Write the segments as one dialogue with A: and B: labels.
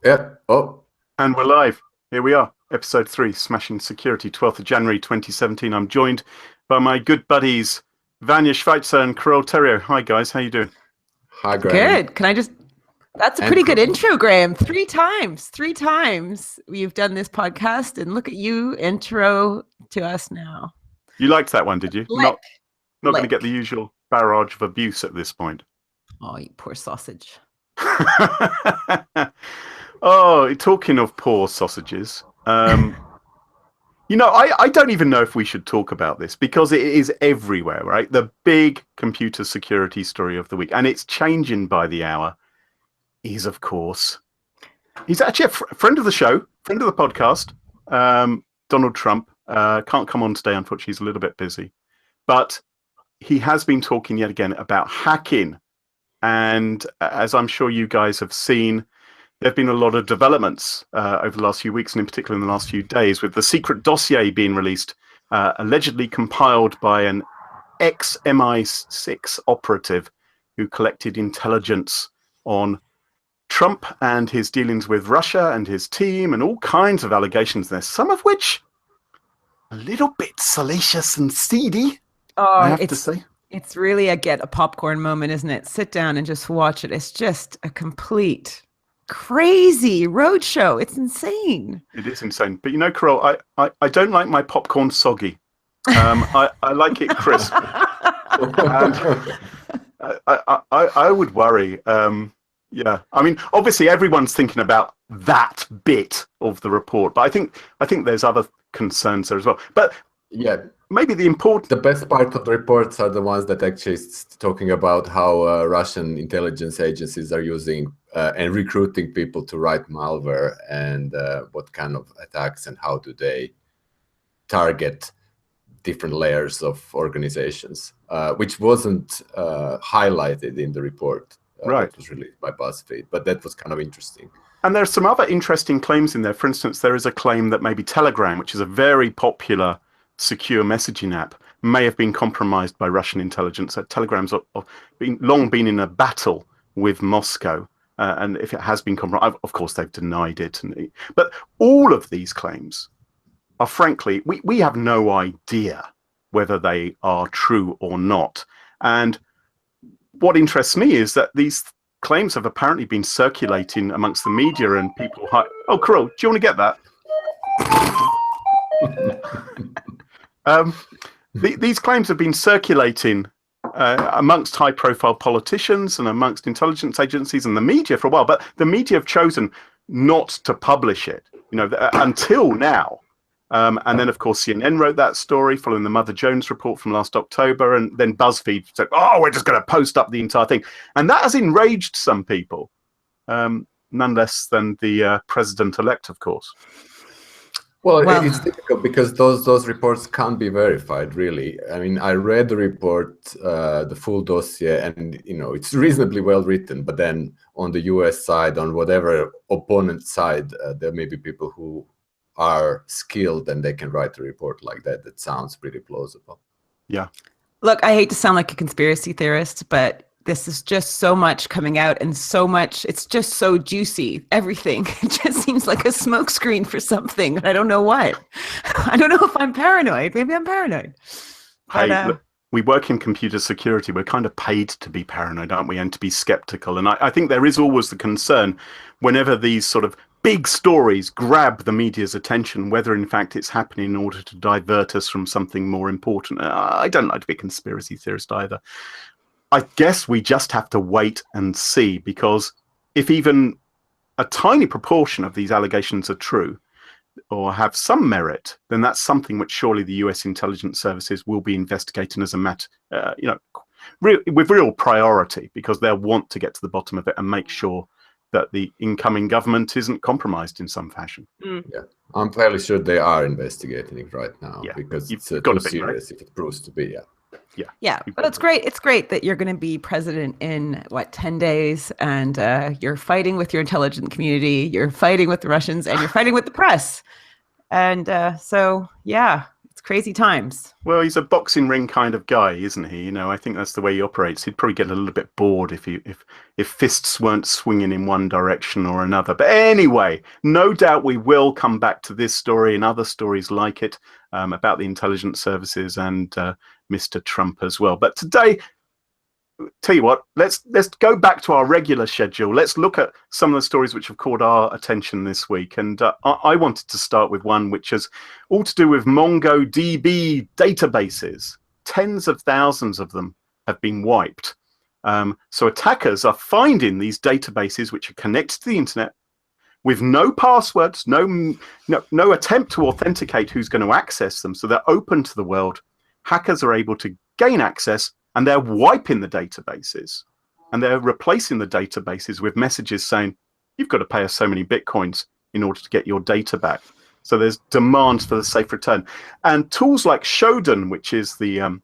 A: Yeah. Oh.
B: And we're live. Here we are, episode 3, Smashing Security, 12th of January 2017. I'm joined by my good buddies, Vanja, Svajcer, and Carole, Theriault. Hi, guys. How you doing?
A: Hi, Graham.
C: Good. Can I just... That's a pretty good intro, Graham. 3 times we've done this podcast, and look at you intro to us now.
B: You liked that one, did you? Not going to get the usual barrage of abuse at this point.
C: Oh, you poor sausage.
B: Oh, talking of poor sausages, I don't even know if we should talk about this because it is everywhere, right? The big computer security story of the week, and it's changing by the hour, is, of course, he's actually a friend of the show, friend of the podcast, Donald Trump. Can't come on today, unfortunately, he's a little bit busy. But he has been talking yet again about hacking. And as I'm sure you guys have seen, there have been a lot of developments over the last few weeks, and in particular in the last few days, with the secret dossier being released, allegedly compiled by an ex-MI6 operative who collected intelligence on Trump and his dealings with Russia and his team, and all kinds of allegations there, some of which a little bit salacious and seedy, I have to say.
C: It's really a get a popcorn moment, isn't it? Sit down and just watch it. It's just a complete crazy roadshow. It's insane.
B: It is insane. But Carole, I don't like my popcorn soggy. I like it crisp. I would worry. Yeah, I mean, obviously everyone's thinking about that bit of the report, but I think there's other concerns there as well. But
A: yeah,
B: maybe the
A: best part of the reports are the ones that actually talking about how Russian intelligence agencies are using and recruiting people to write malware, and what kind of attacks and how do they target different layers of organizations, which wasn't highlighted in the report.
B: Right.
A: It was released by BuzzFeed, but that was kind of interesting.
B: And there's some other interesting claims in there. For instance, there is a claim that maybe Telegram, which is a very popular secure messaging app, may have been compromised by Russian intelligence. Telegram's long been in a battle with Moscow, and if it has been compromised, of course they've denied it. But all of these claims are, frankly, we have no idea whether they are true or not. And what interests me is that these claims have apparently been circulating amongst the media and people. Oh, Carole, do you want to get that? These claims have been circulating amongst high-profile politicians and amongst intelligence agencies and the media for a while, but the media have chosen not to publish it, until now. And then, of course, CNN wrote that story following the Mother Jones report from last October, and then BuzzFeed said, "Oh, we're just going to post up the entire thing," and that has enraged some people, none less than the president-elect, of course.
A: Well, it's difficult because those reports can't be verified, really. I mean, I read the report, the full dossier, and it's reasonably well written. But then on the U.S. side, on whatever opponent side, there may be people who are skilled and they can write a report like that. That sounds pretty plausible.
B: Yeah.
C: Look, I hate to sound like a conspiracy theorist, but this is just so much coming out and so much, it's just so juicy, everything. It just seems like a smokescreen for something. I don't know what. I don't know if I'm paranoid. Maybe I'm paranoid.
B: But, look, we work in computer security. We're kind of paid to be paranoid, aren't we? And to be skeptical. And I think there is always the concern whenever these sort of big stories grab the media's attention, whether in fact it's happening in order to divert us from something more important. I don't like to be a conspiracy theorist either. I guess we just have to wait and see, because if even a tiny proportion of these allegations are true or have some merit, then that's something which surely the US intelligence services will be investigating as a matter, with real priority, because they'll want to get to the bottom of it and make sure that the incoming government isn't compromised in some fashion.
A: Yeah, I'm fairly sure they are investigating it right now, because it's too serious if it proves to be.
C: Yeah, but it's great. It's great that you're going to be president in 10 days, and you're fighting with your intelligence community, you're fighting with the Russians, and you're fighting with the press. And so, yeah, it's crazy times.
B: Well, he's a boxing ring kind of guy, isn't he? You know, I think that's the way he operates. He'd probably get a little bit bored if fists weren't swinging in one direction or another. But anyway, no doubt we will come back to this story and other stories like it about the intelligence services and Mr. Trump as well. But today, tell you what, let's go back to our regular schedule. Let's look at some of the stories which have caught our attention this week. And I wanted to start with one which is all to do with MongoDB databases. Tens of thousands of them have been wiped. So attackers are finding these databases which are connected to the internet with no passwords, no attempt to authenticate who's going to access them. So they're open to the world. Hackers are able to gain access, and they're wiping the databases, and they're replacing the databases with messages saying, you've got to pay us so many Bitcoins in order to get your data back. So there's demands for the safe return. And tools like Shodan, which is the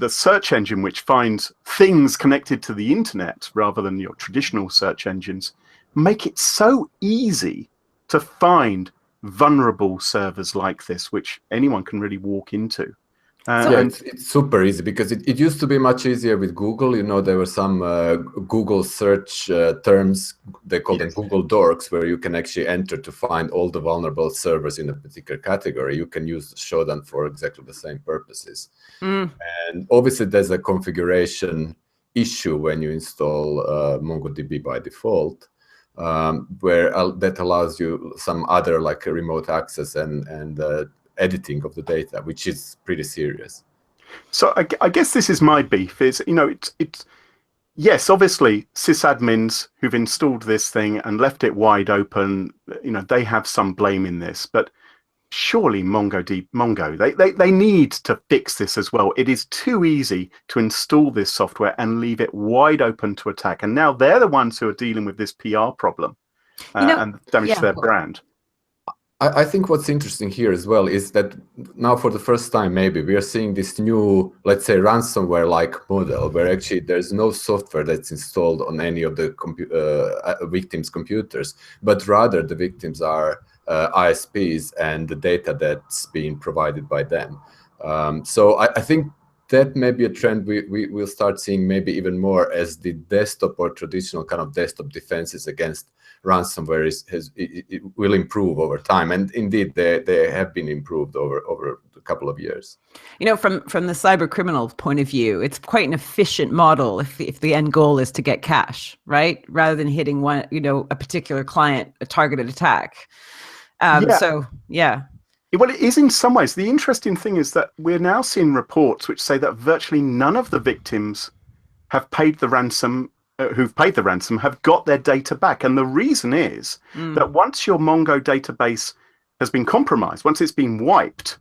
B: search engine which finds things connected to the internet rather than your traditional search engines, make it so easy to find vulnerable servers like this, which anyone can really walk into.
A: It's super easy because it used to be much easier with Google. You know, there were some Google search terms, they call them Google dorks, where you can actually enter to find all the vulnerable servers in a particular category. You can use Shodan for exactly the same purposes. And obviously there's a configuration issue when you install MongoDB by default, where that allows you some other like a remote access and editing of the data, which is pretty serious.
B: So I guess this is my beef is, you know, it's yes, obviously sysadmins who've installed this thing and left it wide open, you know, they have some blame in this, but surely Mongo, they need to fix this as well. It is too easy to install this software and leave it wide open to attack. And now they're the ones who are dealing with this PR problem and damage to their brand.
A: I think what's interesting here as well is that now for the first time, maybe we are seeing this new, let's say, ransomware-like model where actually there's no software that's installed on any of the victims' computers, but rather the victims are ISPs and the data that's being provided by them. So I think that may be a trend we will start seeing maybe even more as the desktop or traditional kind of desktop defenses against ransomware it will improve over time, and indeed they have been improved over a couple of years.
C: You know, from the cyber criminal point of view, it's quite an efficient model if the end goal is to get cash, right? Rather than hitting one, you know, a particular client, a targeted attack. So yeah.
B: Well, it is in some ways. The interesting thing is that we're now seeing reports which say that virtually none of the victims have paid the ransom. Who've paid the ransom have got their data back. And the reason is that once your Mongo database has been compromised, once it's been wiped,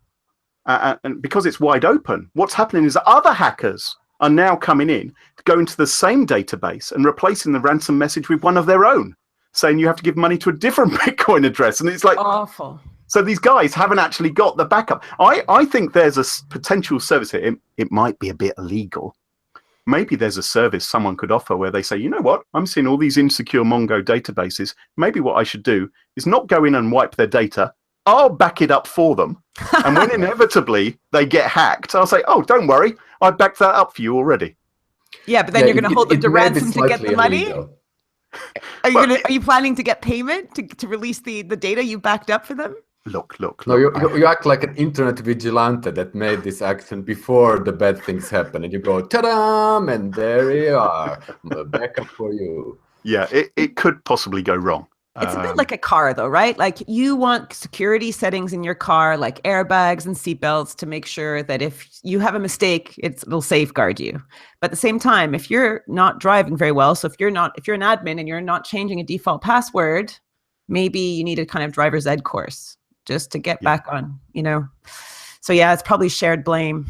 B: and because it's wide open, what's happening is that other hackers are now coming in to go into the same database and replacing the ransom message with one of their own, saying you have to give money to a different Bitcoin address. And it's like
C: awful.
B: So these guys haven't actually got the backup. I think there's a potential service here. It might be a bit illegal. Maybe there's a service someone could offer where they say, you know what, I'm seeing all these insecure Mongo databases. Maybe what I should do is not go in and wipe their data. I'll back it up for them. And when inevitably they get hacked, I'll say, oh, don't worry, I backed that up for you already.
C: Yeah, but then you're going to hold them to ransom to get the money?
A: Illegal.
C: Are you planning to get payment to release the data you backed up for them?
B: Look.
A: No, you act like an internet vigilante that made this action before the bad things happen, and you go, ta-da, and there you are, backup for you.
B: Yeah, it could possibly go wrong.
C: It's a bit like a car, though, right? Like you want security settings in your car, like airbags and seatbelts, to make sure that if you have a mistake, it'll safeguard you. But at the same time, if you're not driving very well, so if you're an admin and you're not changing a default password, maybe you need a kind of driver's ed course just to get back on, you know. So yeah, it's probably shared blame.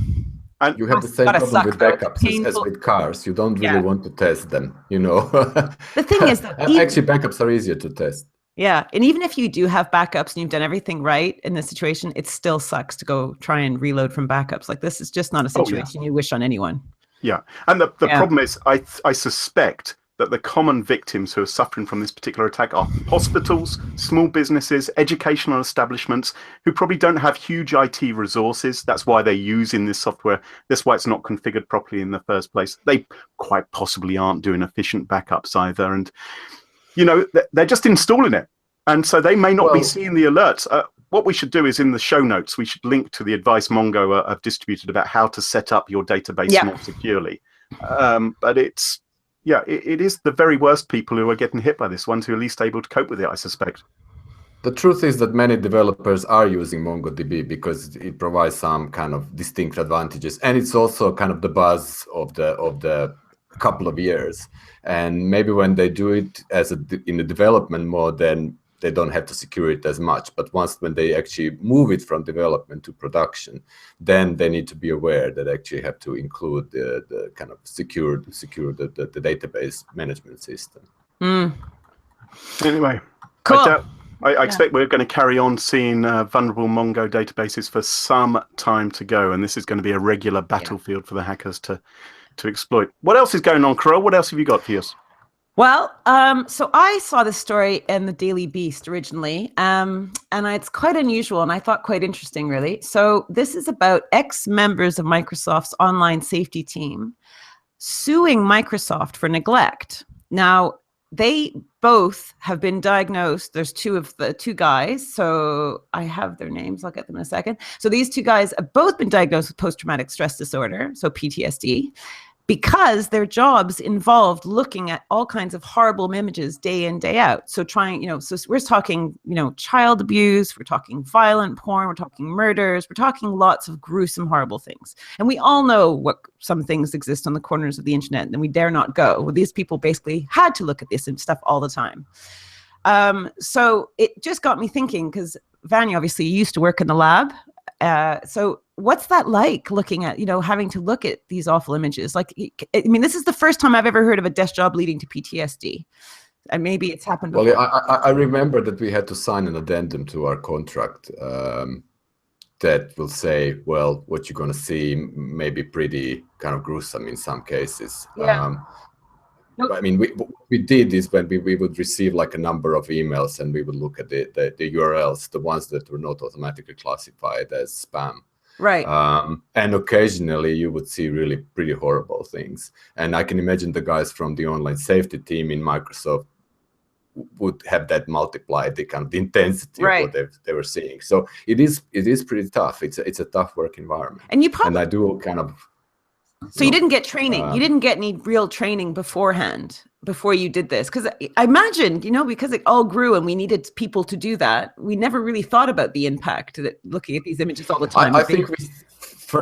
A: And you have the same problem with backups as with cars. You don't really want to test them, you know.
C: The thing is that
A: actually backups are easier to test.
C: Yeah, and even if you do have backups and you've done everything right in this situation, it still sucks to go try and reload from backups. Like this is just not a situation you wish on anyone.
B: Yeah, and the problem is, I suspect that the common victims who are suffering from this particular attack are hospitals, small businesses, educational establishments who probably don't have huge IT resources. That's why they're using this software. That's why it's not configured properly in the first place. They quite possibly aren't doing efficient backups either. And, you know, they're just installing it. And so they may not be seeing the alerts. What we should do is in the show notes, we should link to the advice Mongo have distributed about how to set up your database more securely. But it is the very worst people who are getting hit by this, ones who are least able to cope with it, I suspect.
A: The truth is that many developers are using MongoDB because it provides some kind of distinct advantages, and it's also kind of the buzz of the couple of years. And maybe when they do it in the development mode, then they don't have to secure it as much. But when they actually move it from development to production, then they need to be aware that they actually have to include the kind of secure the database management system.
B: Anyway,
C: cool.
B: I expect we're going to carry on seeing vulnerable Mongo databases for some time to go, and this is going to be a regular battlefield for the hackers to exploit. What else is going on, Carole? What else have you got for us?
C: Well, so I saw this story in the Daily Beast originally, and it's quite unusual and I thought quite interesting, really. So this is about ex-members of Microsoft's online safety team suing Microsoft for neglect. Now, they both have been diagnosed. There's two guys. So I have their names. I'll get them in a second. So these two guys have both been diagnosed with post-traumatic stress disorder, so PTSD, because their jobs involved looking at all kinds of horrible images day in, day out. So so we're talking, child abuse, we're talking violent porn, we're talking murders, we're talking lots of gruesome, horrible things. And we all know what some things exist on the corners of the internet and we dare not go. Well, these people basically had to look at this and stuff all the time. So it just got me thinking, because Vanja obviously used to work in the lab. So what's that like, looking at, having to look at these awful images? Like, I mean, this is the first time I've ever heard of a desk job leading to PTSD. And maybe it's happened before.
A: Well, I remember that we had to sign an addendum to our contract that will say, well, what you're going to see may be pretty kind of gruesome in some cases.
C: Yeah.
A: I mean, what we did is when we would receive like a number of emails and we would look at the URLs, the ones that were not automatically classified as spam.
C: Right.
A: And occasionally you would see really pretty horrible things. And I can imagine the guys from the online safety team in Microsoft would have that multiplied, the kind of the intensity of what they were seeing. So it is pretty tough. It's a tough work environment. And I do kind of.
C: So you didn't get training. You didn't get any real training beforehand before you did this, because I imagine, because it all grew and we needed people to do that, we never really thought about the impact that looking at these images all the time.
A: I think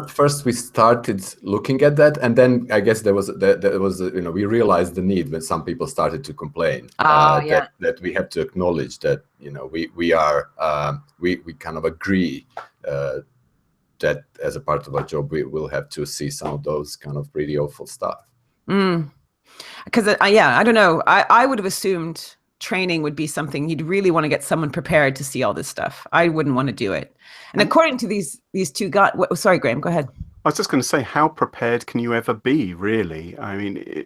A: first we started looking at that, and then I guess there was we realized the need when some people started to complain that we have to acknowledge that we kind of agree that as a part of our job we will have to see some of those kind of pretty awful stuff.
C: Because I don't know, I would have assumed training would be something you'd really want to get someone prepared to see all this stuff. I wouldn't want to do it. And according to these two guys, sorry, Graham, go ahead.
B: I was just going to say, how prepared can you ever be, really? I mean,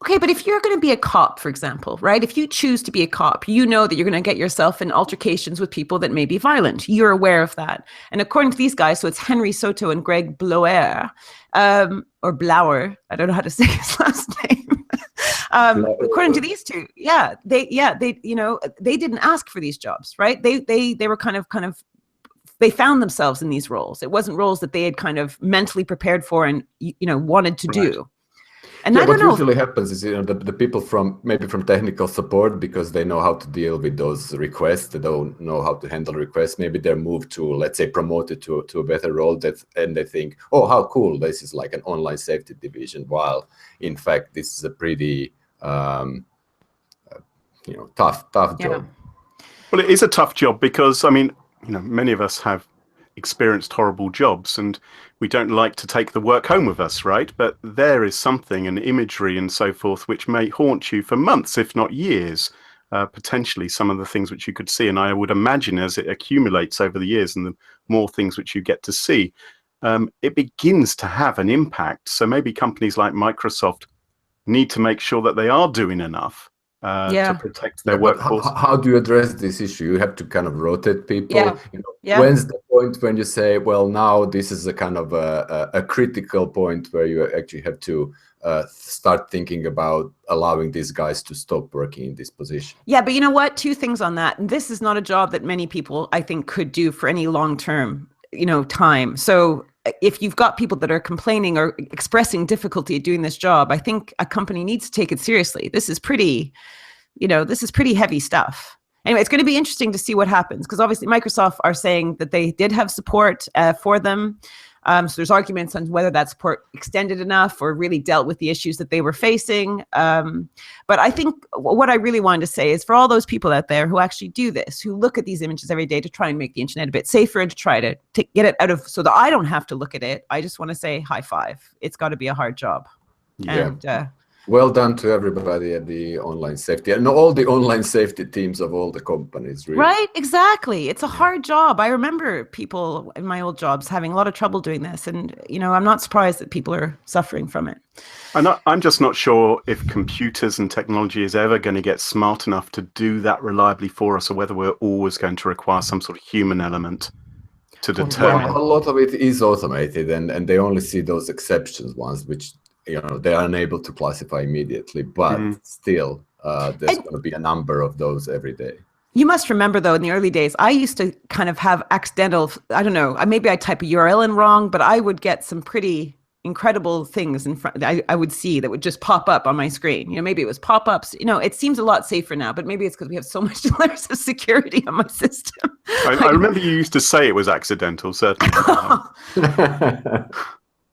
C: okay, but if you're going to be a cop, for example, right? If you choose to be a cop, you know that you're going to get yourself in altercations with people that may be violent. You're aware of that. And according to these guys, so it's Henry Soto and Greg Blower, or Blower. I don't know how to say his last name. According to these two, they didn't ask for these jobs, right? They were kind of they found themselves in these roles. It wasn't roles that they had kind of mentally prepared for and wanted to do. And I don't know.
A: What usually happens is the people from technical support, because they know how to deal with those requests, they don't know how to handle requests. Maybe they're moved to, let's say, promoted to a better role, and they think, oh, how cool, this is like an online safety division, while in fact this is a pretty tough job.
B: Well, it is a tough job because, I mean, many of us have experienced horrible jobs and we don't like to take the work home with us, right? But there is something, an imagery and so forth, which may haunt you for months, if not years, potentially some of the things which you could see. And I would imagine as it accumulates over the years and the more things which you get to see, it begins to have an impact. So maybe companies like Microsoft need to make sure that they are doing enough to protect their workforce.
A: How do you address this issue? You have to kind of rotate people.
C: Yeah.
A: When's the point when you say, well, now this is a kind of a critical point where you actually have to start thinking about allowing these guys to stop working in this position?
C: Yeah, but you know what? 2 things on that. This is not a job that many people, I think, could do for any long-term, time. So if you've got people that are complaining or expressing difficulty at doing this job, I think a company needs to take it seriously. This is pretty heavy stuff. Anyway, it's going to be interesting to see what happens, because obviously Microsoft are saying that they did have support for them. So there's arguments on whether that support extended enough or really dealt with the issues that they were facing. But I think what I really wanted to say is, for all those people out there who actually do this, who look at these images every day to try and make the internet a bit safer and to try to get it out of, so that I don't have to look at it, I just want to say high five. It's got to be a hard job.
A: Yeah.
C: And,
A: well done to everybody at the online safety and all the online safety teams of all the companies. Really.
C: Right, exactly. It's a hard job. I remember people in my old jobs having a lot of trouble doing this, and I'm not surprised that people are suffering from it.
B: I'm just not sure if computers and technology is ever going to get smart enough to do that reliably for us, or whether we're always going to require some sort of human element to determine.
A: Well, a lot of it is automated, and they only see those exceptions ones, which they are unable to classify immediately, but still there's going to be a number of those every day.
C: You must remember, though, in the early days, I used to kind of have accidental, I don't know, maybe I type a URL in wrong, but I would get some pretty incredible things in front. I would see that would just pop up on my screen. Maybe it was pop-ups. It seems a lot safer now, but maybe it's because we have so much layers of security on my system.
B: I remember you used to say it was accidental, certainly.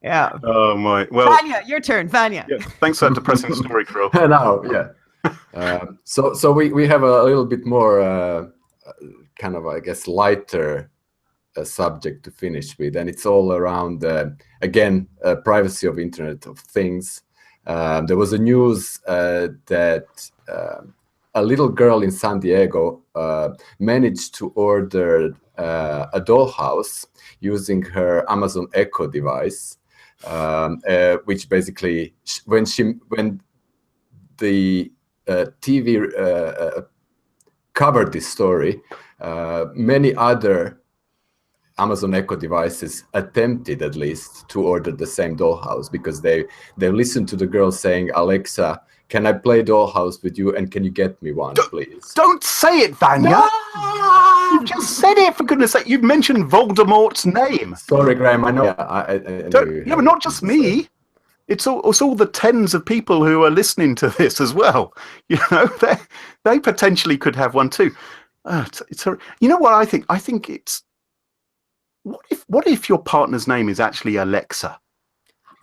C: Yeah.
B: Oh my. Well,
C: Vanja, your turn, Vanja.
B: Yeah, thanks for that depressing story, Carole.
A: No, yeah. So we have a little bit more kind of, I guess, lighter subject to finish with, and it's all around again privacy of Internet of Things. There was a news that a little girl in San Diego managed to order a dollhouse using her Amazon Echo device. Which basically, when the TV covered this story, many other Amazon Echo devices attempted, at least, to order the same dollhouse, because they listened to the girl saying, "Alexa, can I play dollhouse with you, and can you get me one, please?"
B: Don't say it, Vanja. No! You've just said it, for goodness sake. You've mentioned Voldemort's name.
A: Sorry, Graham. I know.
B: Yeah, but not just me. It's all the tens of people who are listening to this as well. They potentially could have one too. You know what I think? I think it's, what if your partner's name is actually Alexa?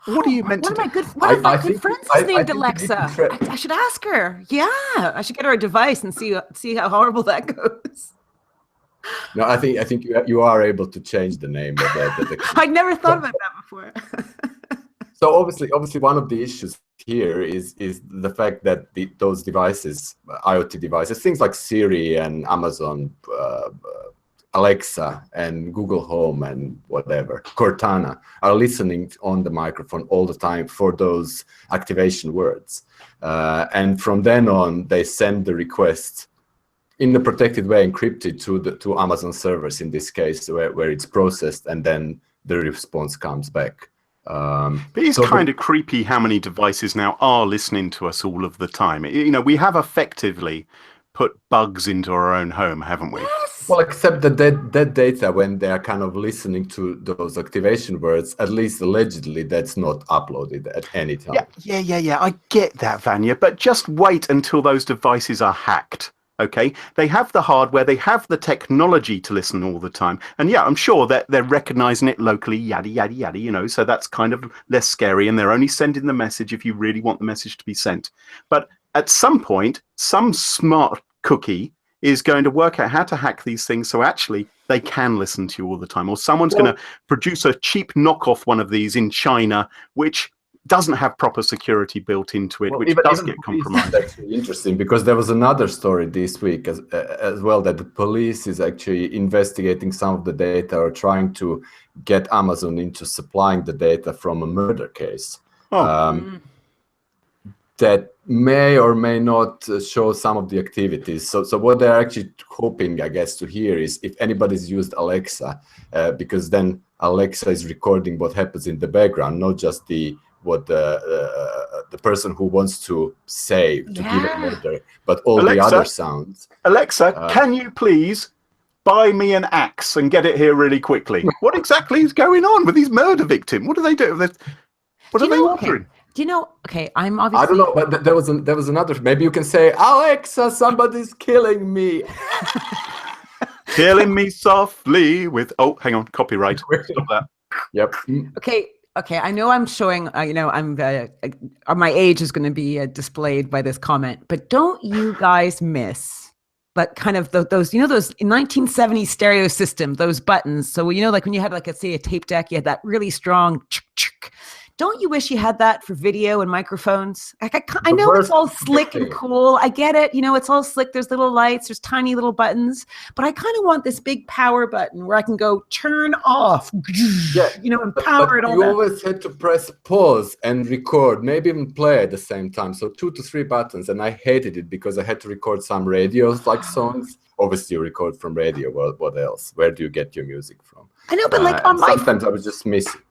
B: What are you meant to do?
C: One of my good friends is named Alexa. I should ask her. Yeah, I should get her a device and see how horrible that goes.
A: No, I think you are able to change the name of the
C: I'd never thought about that before.
A: So obviously one of the issues here is the fact that those devices, IoT devices, things like Siri and Amazon Alexa and Google Home and whatever, Cortana, are listening on the microphone all the time for those activation words. And from then on, they send the request in a protected way, encrypted to Amazon servers in this case, where it's processed, and then the response comes back.
B: But it's kind of creepy how many devices now are listening to us all of the time. We have effectively put bugs into our own home, haven't we?
C: Yes.
A: Well, except that data, when they are kind of listening to those activation words, at least allegedly, that's not uploaded at any time.
B: Yeah. I get that, Vanja, but just wait until those devices are hacked. Okay, they have the hardware, they have the technology to listen all the time, and yeah, I'm sure that they're recognizing it locally, yada yada yada. So that's kind of less scary, and they're only sending the message if you really want the message to be sent. But at some point, some smart cookie is going to work out how to hack these things so actually they can listen to you all the time, or someone's going to produce a cheap knockoff one of these in China, which doesn't have proper security built into it, which does get compromised.
A: That's actually interesting, because there was another story this week as well, that the police is actually investigating some of the data, or trying to get Amazon into supplying the data from a murder case. that may or may not show some of the activities. So what they're actually hoping, I guess, to hear is if anybody's used Alexa, because then Alexa is recording what happens in the background, not just what the person who wants to say to give an order, but all
B: Alexa,
A: the other sounds.
B: Alexa, can you please buy me an axe and get it here really quickly? What exactly is going on with these murder victims? What do they do? What are they ordering?
C: Okay. Do you know? Okay, I'm obviously.
A: I don't know, but there was another. Maybe you can say, Alexa, somebody's killing me.
B: Killing me softly with. Oh, hang on, copyright. Stop that.
A: Yep.
C: Okay. I know I'm showing. I'm. My age is going to be displayed by this comment, but don't you guys miss? But kind of those, those 1970s stereo system, those buttons. So like when you had let's say a tape deck, you had that really strong. Don't you wish you had that for video and microphones? I know it's all slick and cool. I get it. It's all slick. There's little lights. There's tiny little buttons. But I kind of want this big power button where I can go turn off.
A: Yeah,
C: and power it all.
A: You always had to press pause and record, maybe even play at the same time. So 2 to 3 buttons. And I hated it because I had to record some radio songs. Obviously, you record from radio. Well, what else? Where do you get your music from?
C: I know, but on my
A: sometimes I would just miss it.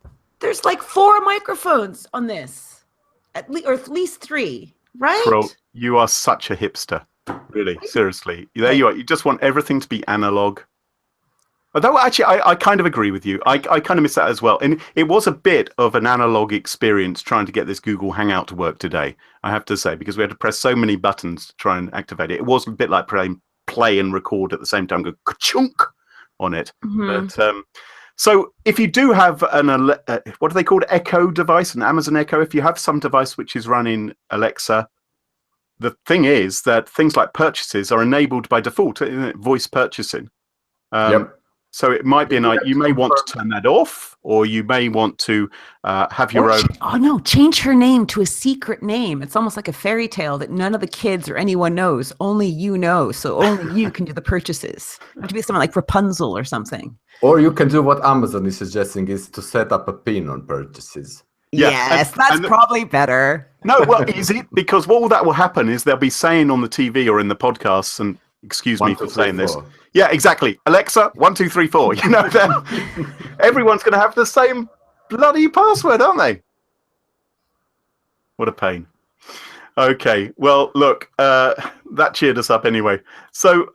C: There's 4 microphones on this, or at least 3, right?
B: Bro, you are such a hipster. Really, seriously. There you are. You just want everything to be analog. Although, actually, I kind of agree with you. I kind of miss that as well. And it was a bit of an analog experience trying to get this Google Hangout to work today, I have to say, because we had to press so many buttons to try and activate it. It was a bit like play and record at the same time, go ka-chunk on it.
C: Mm-hmm.
B: But so if you do have what are they called? Echo device, an Amazon Echo. If you have some device which is running Alexa, the thing is that things like purchases are enabled by default, voice purchasing.
A: Yep.
B: So it might be you may want to turn that off, or you may want to have your own.
C: Oh no! Change her name to a secret name. It's almost like a fairy tale that none of the kids or anyone knows. Only you know, so only you can do the purchases. It have to be someone like Rapunzel or something.
A: Or you can do what Amazon is suggesting, is to set up a pin on purchases.
B: Yeah,
C: yes, that's probably better.
B: No, well, is it? Because that will happen is they'll be saying on the TV or in the podcasts, and excuse me for saying this. Yeah, exactly. Alexa, 1, 2, 3, 4. Then everyone's going to have the same bloody password, aren't they? What a pain. Okay, well, look, that cheered us up anyway. So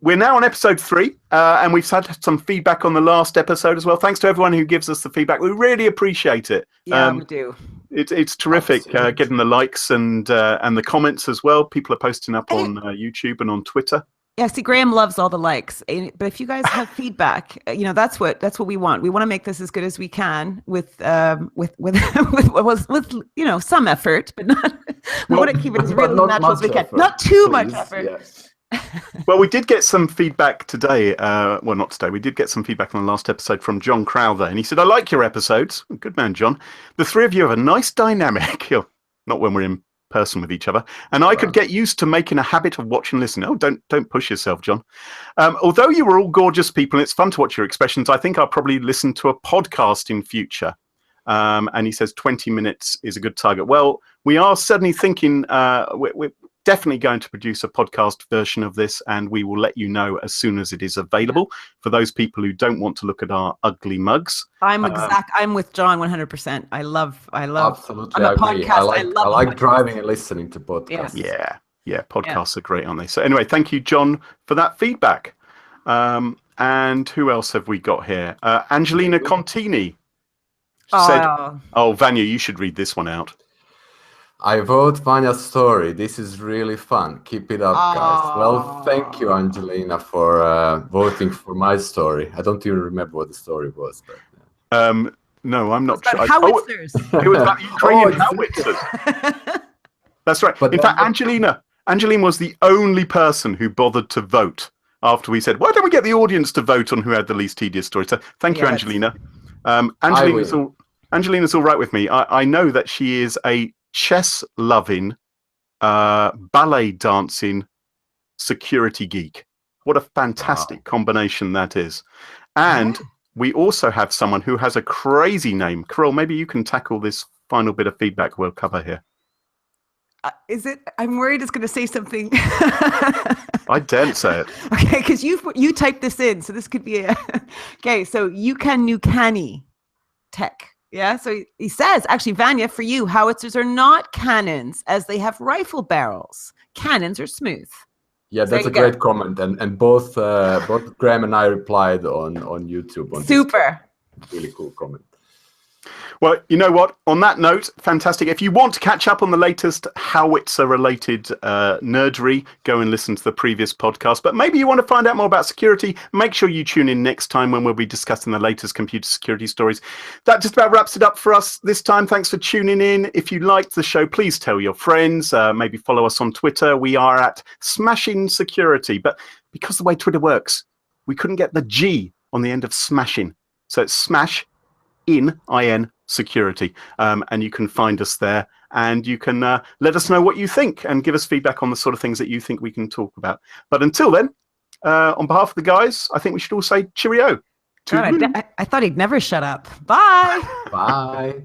B: we're now on episode 3, and we've had some feedback on the last episode as well. Thanks to everyone who gives us the feedback. We really appreciate it.
C: Yeah, we do.
B: It's terrific getting the likes and the comments as well. People are posting up on YouTube and on Twitter.
C: Yeah, see, Graham loves all the likes, but if you guys have feedback, that's what we want. We want to make this as good as we can with some effort, but not. We want to keep it as really natural as we can. Not too much effort.
A: Yes.
B: Well, we did get some feedback today. Well, not today. We did get some feedback on the last episode from John Crowther, and he said, "I like your episodes." Good man, John. The 3 of you have a nice dynamic. Not when we're in person with each other, and I could get used to making a habit of watching and listening. Oh, don't push yourself, John. Although you were all gorgeous people and it's fun to watch your expressions, I think I'll probably listen to a podcast in future. And he says 20 minutes is a good target. Well, we are certainly thinking we're definitely going to produce a podcast version of this, and we will let you know as soon as it is available for those people who don't want to look at our ugly mugs.
C: I'm with John 100%. I love
A: Absolutely.
C: I'm a podcast.
A: I like driving and listening to podcasts.
B: Yeah, podcasts are great, aren't they? So anyway, thank you, John, for that feedback. And who else have we got here? Angelina Contini said, Vanja, you should read this one out.
A: I wrote Vanja's story. This is really fun. Keep it up, guys. Well, thank you, Angelina, for voting for my story. I don't even remember what the story was. But,
B: no, I'm not sure.
C: Howitzers.
B: It was about Ukrainian howitzers. That's right. But in fact, Angelina was the only person who bothered to vote after we said, why don't we get the audience to vote on who had the least tedious story? So thank you, Angelina. Angelina's all right with me. I know that she is a chess-loving, ballet-dancing security geek. What a fantastic combination that is. And we also have someone who has a crazy name. Carole, maybe you can tackle this final bit of feedback we'll cover here.
C: is it? I'm worried it's going to say something.
B: I daren't say it.
C: Okay, because you typed this in, so this could be a. Okay, so you can new canny tech. Yeah, so he says, actually, Vanja, for you, howitzers are not cannons as they have rifle barrels. Cannons are smooth.
A: Yeah, that's a great comment, and both Graham and I replied on YouTube. On
C: Super.
A: This really cool comment.
B: Well, you know what? On that note, fantastic. If you want to catch up on the latest howitzer-related nerdery, go and listen to the previous podcast. But maybe you want to find out more about security, make sure you tune in next time when we'll be discussing the latest computer security stories. That just about wraps it up for us this time. Thanks for tuning in. If you liked the show, please tell your friends. Maybe follow us on Twitter. We are at Smashing Security. But because the way Twitter works, we couldn't get the G on the end of smashing. So it's smash in security, and you can find us there, and you can let us know what you think and give us feedback on the sort of things that you think we can talk about. But until then, on behalf of the guys, I think we should all say cheerio.
C: God, I thought he'd never shut up. Bye.
A: Bye.